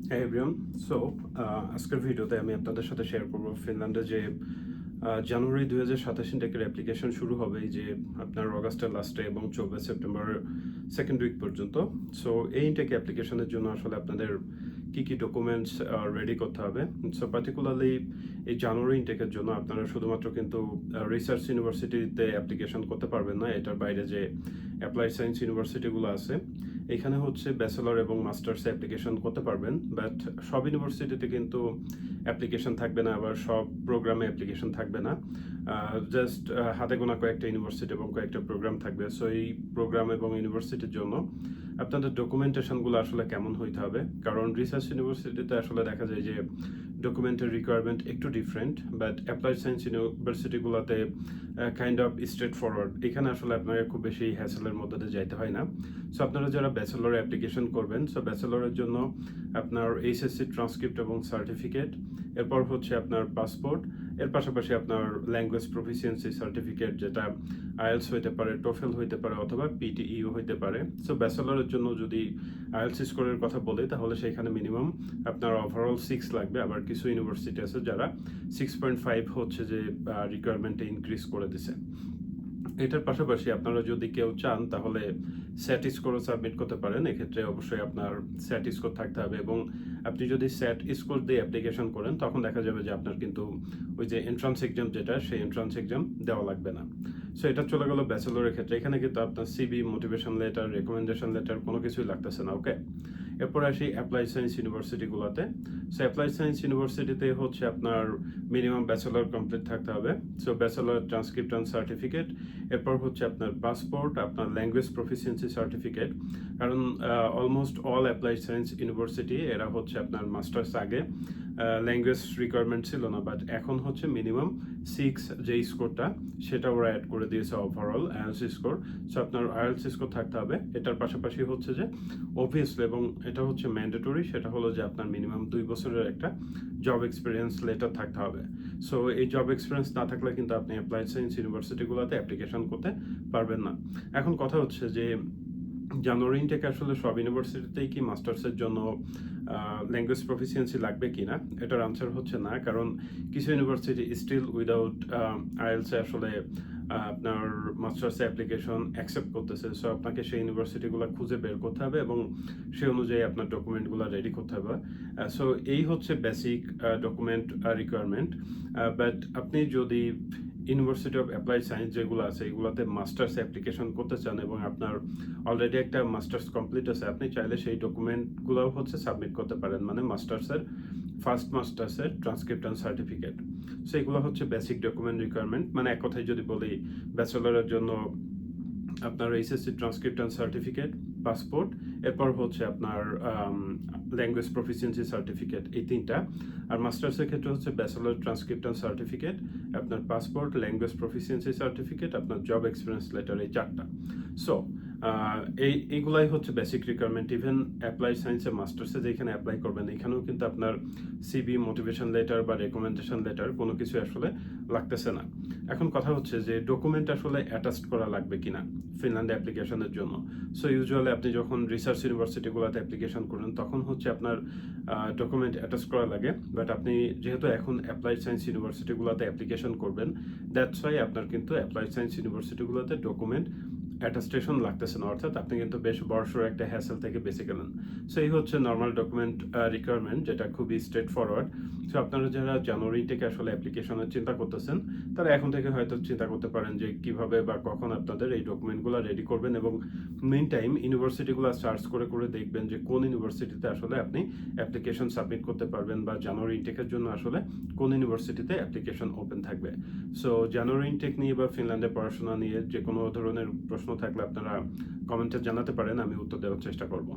হ্যাঁ everyone. So আজকের ভিডিওতে আমি আপনাদের সাথে শেয়ার করব ফিনল্যান্ডে যে জানুয়ারি 2027 ইনটেকের অ্যাপ্লিকেশন শুরু হবে এই যে আপনার অগাস্টের লাস্টে এবং 24 সেপ্টেম্বর সেকেন্ড উইক পর্যন্ত। সো এই ইনটেক অ্যাপ্লিকেশনের জন্য আসলে আপনাদের কি কি ডকুমেন্টস রেডি করতে হবে। সো পার্টিকুলারলি এই জানুয়ারি ইনটেকের জন্য আপনারা শুধুমাত্র কিন্তু রিসার্চ ইউনিভার্সিটিতে অ্যাপ্লিকেশন করতে পারবেন না, এটার বাইরে যে অ্যাপ্লাইড সায়েন্স ইউনিভার্সিটিগুলো আছে এখানে হচ্ছে ব্যাচেলর এবং মাস্টার্স অ্যাপ্লিকেশন করতে পারবেন। বাট সব ইউনিভার্সিটিতে কিন্তু অ্যাপ্লিকেশন থাকবে না, আবার সব প্রোগ্রামে অ্যাপ্লিকেশন থাকবে না। জাস্ট হাতে গোনা কয়েকটা ইউনিভার্সিটি এবং কয়েকটা প্রোগ্রাম থাকবে। সো এই প্রোগ্রাম এবং ইউনিভার্সিটির জন্য আপনাদের ডকুমেন্টেশনগুলো আসলে কেমন হইতে হবে, কারণ রিসার্চ ইউনিভার্সিটিতে আসলে দেখা যায় যে ডকুমেন্টের রিকোয়ারমেন্ট একটু ডিফারেন্ট, বাট অ্যাপ্লাইড সায়েন্স ইউনিভার্সিটিগুলোতে কাইন্ড অফ স্ট্রেট ফরওয়ার্ড। এখানে আসলে আপনাকে খুব বেশি হ্যাসেলের মধ্যে দিয়ে যাইতে হয় না। সো আপনারা যারা ব্যাচেলর অ্যাপ্লিকেশন করবেন, সো ব্যাচেলরের জন্য আপনার এইচএসসি ট্রান্সক্রিপ্ট এবং সার্টিফিকেট, এরপর হচ্ছে আপনার পাসপোর্ট, এর পাশাপাশি আপনার ল্যাঙ্গুয়েজ প্রফিসিয়েন্সি সার্টিফিকেট, যেটা আইএলস হইতে পারে, টোফেল হইতে পারে অথবা পিটিইউ হইতে পারে। সো ব্যাচেলরের জন্য যদি আইএলস স্কোরের কথা বলি তাহলে সেখানে মিনিমাম আপনার ওভারঅল 6 লাগবে। আবার কিছু ইউনিভার্সিটি আছে যারা 6.5 হচ্ছে যে রিকোয়ারমেন্টে ইনক্রিজ করে দিছে। এটার পাশাপাশি আপনারা যদি কেউ চান তাহলে স্যাট স্কোরও সাবমিট করতে পারেন। এক্ষেত্রে অবশ্যই আপনার স্যাট স্কোর থাকতে হবে, এবং আপনি যদি স্যাট স্কোর দিয়ে অ্যাপ্লিকেশন করেন তখন দেখা যাবে যে আপনার কিন্তু ওই যে এন্ট্রান্স এক্সাম যেটা, সেই এন্ট্রান্স এক্সাম দেওয়া লাগবে না। সো এটা চলে গেল ব্যাচেলরের ক্ষেত্রে। এখানে কিন্তু আপনার CV, motivation letter, recommendation letter কোনো কিছুই লাগতেছে না। ওকে, এরপর আসি অ্যাপ্লাইড সায়েন্স ইউনিভার্সিটিগুলোতে। সো অ্যাপ্লাইড সায়েন্স ইউনিভার্সিটিতে হচ্ছে আপনার মিনিমাম ব্যাচেলর কমপ্লিট থাকতে হবে। So bachelor transcript and certificate, এরপর হচ্ছে আপনার পাসপোর্ট, আপনার ল্যাঙ্গুয়েজ প্রফিসিয়েন্সি সার্টিফিকেট। কারণ almost all applied science university এরা হচ্ছে আপনার মাস্টার্স আগে ল্যাঙ্গুয়েজ রিকোয়ারমেন্ট ছিল না, বাট এখন হচ্ছে মিনিমাম 6 যে স্কোরটা সেটা ওরা অ্যাড করে দিয়েছে ওভারঅল আইএলস স্কোর। সো আপনার আইএলস স্কোর থাকতে হবে। এটার পাশাপাশি হচ্ছে যে অবভিয়াসলি, এবং এটা হচ্ছে ম্যান্ডেটরি, সেটা হলো যে আপনার মিনিমাম 2 বছরের একটা জব এক্সপিরিয়েন্স লেটার থাকতে হবে। সো এই জব এক্সপিরিয়েন্স না থাকলে কিন্তু আপনি অ্যাপ্লাইড সায়েন্স ইউনিভার্সিটিগুলোতে অ্যাপ্লিকেশন করতে পারবেন না। এখন কথা হচ্ছে যে জানুয়ারি ইনটেকে আসলে সব ইউনিভার্সিটিতেই কি মাস্টার্সের জন্য ল্যাঙ্গুয়েজ প্রফিসিয়েন্সি লাগবে কি না, এটার আনসার হচ্ছে না। কারণ কিছু ইউনিভার্সিটি স্টিল উইদাউট আইএলসে আসলে আপনার মাস্টার্স অ্যাপ্লিকেশন অ্যাকসেপ্ট করতেছে। সো আপনাকে সেই ইউনিভার্সিটিগুলো খুঁজে বের করতে হবে এবং সেই অনুযায়ী আপনার ডকুমেন্টগুলো রেডি করতে হবে। সো এই হচ্ছে বেসিক ডকুমেন্ট রিকোয়ারমেন্ট। বাট আপনি যদি ইউনিভার্সিটি অফ অ্যাপ্লাইড সায়েন্স যেগুলো আছে এগুলোতে মাস্টার্স অ্যাপ্লিকেশন করতে চান এবং আপনার অলরেডি একটা মাস্টার্স কমপ্লিট আছে, আপনি চাইলে সেই ডকুমেন্টগুলোও হচ্ছে সাবমিট করতে পারেন, মানে মাস্টার্সের ফার্স্ট মাস্টার্সের ট্রান্সক্রিপ্ট অ্যান্ড সার্টিফিকেট। সো এগুলো হচ্ছে বেসিক ডকুমেন্ট রিকোয়ারমেন্ট। মানে এক কথায় যদি বলি, ব্যাচেলরের জন্য আপনার HSC transcript and certificate, passport, এরপর হচ্ছে আপনার ল্যাঙ্গুয়েজ প্রফিসিয়েন্সি সার্টিফিকেট, এই তিনটা। আর মাস্টার্সের ক্ষেত্রে হচ্ছে ব্যাচেলর ট্রান্সক্রিপ্ট অ্যান্ড সার্টিফিকেট, আপনার পাসপোর্ট, ল্যাঙ্গুয়েজ প্রফিসিয়েন্সি সার্টিফিকেট, আপনার জব এক্সপিরিয়েন্স লেটার, এই চারটা। সো এইগুলাই হচ্ছে বেসিক রিকোয়ারমেন্ট। ইভেন অ্যাপ্লাইড সায়েন্সে মাস্টার্সে যেখানে অ্যাপ্লাই করবেন এখানেও কিন্তু আপনার সিবি, মোটিভেশন লেটার বা রেকমেন্ডেশন লেটার কোনো কিছু আসলে লাগতেছে না। এখন কথা হচ্ছে যে ডকুমেন্ট আসলে অ্যাটাচড করা লাগবে কিনা ফিনল্যান্ড অ্যাপ্লিকেশনের জন্য। সো ইউজুয়ালি আপনি যখন রিসার্চ ইউনিভার্সিটিগুলোতে অ্যাপ্লিকেশন করেন তখন হচ্ছে আপনার ডকুমেন্ট অ্যাটাচ করা লাগে। বাট আপনি যেহেতু এখন অ্যাপ্লাইড সায়েন্স ইউনিভার্সিটিগুলোতে অ্যাপ্লিকেশন করবেন, দ্যাটস ওয়াই আপনার কিন্তু অ্যাপ্লাইড সায়েন্স ইউনিভার্সিটিগুলোতে ডকুমেন্ট অ্যাটাস্টেশন লাগতেছে না, অর্থাৎ আপনি কিন্তু বেশ বড়সড় একটা হ্যাসেল থেকে বেঁচে গেলেন। সো এই হচ্ছে নর্মাল ডকুমেন্ট রিকোয়ারমেন্ট, যেটা খুবই স্ট্রেট ফরওয়ার্ড। সো আপনারা যারা জানুয়ারি থেকে আসলে অ্যাপ্লিকেশনের চিন্তা করতেছেন তারা এখন থেকে হয়তো চিন্তা করতে পারেন যে কিভাবে বা কখন আপনাদের এই ডকুমেন্টগুলো রেডি করবেন, এবং মেইন টাইম ইউনিভার্সিটিগুলো সার্চ করে করে দেখবেন যে কোন ইউনিভার্সিটিতে আসলে আপনি অ্যাপ্লিকেশন সাবমিট করতে পারবেন, বা জানুয়ারি ইনটেকের জন্য আসলে কোন ইউনিভার্সিটিতে অ্যাপ্লিকেশন ওপেন থাকবে। সো জানুয়ারি ইনটেক নিয়ে বা ফিনল্যান্ডে পড়াশোনা নিয়ে যে কোনো ধরনের প্রশ্ন থাকলে আপনারা কমেন্টে জানাতে পারেন, আমি উত্তর দেওয়ার চেষ্টা করব।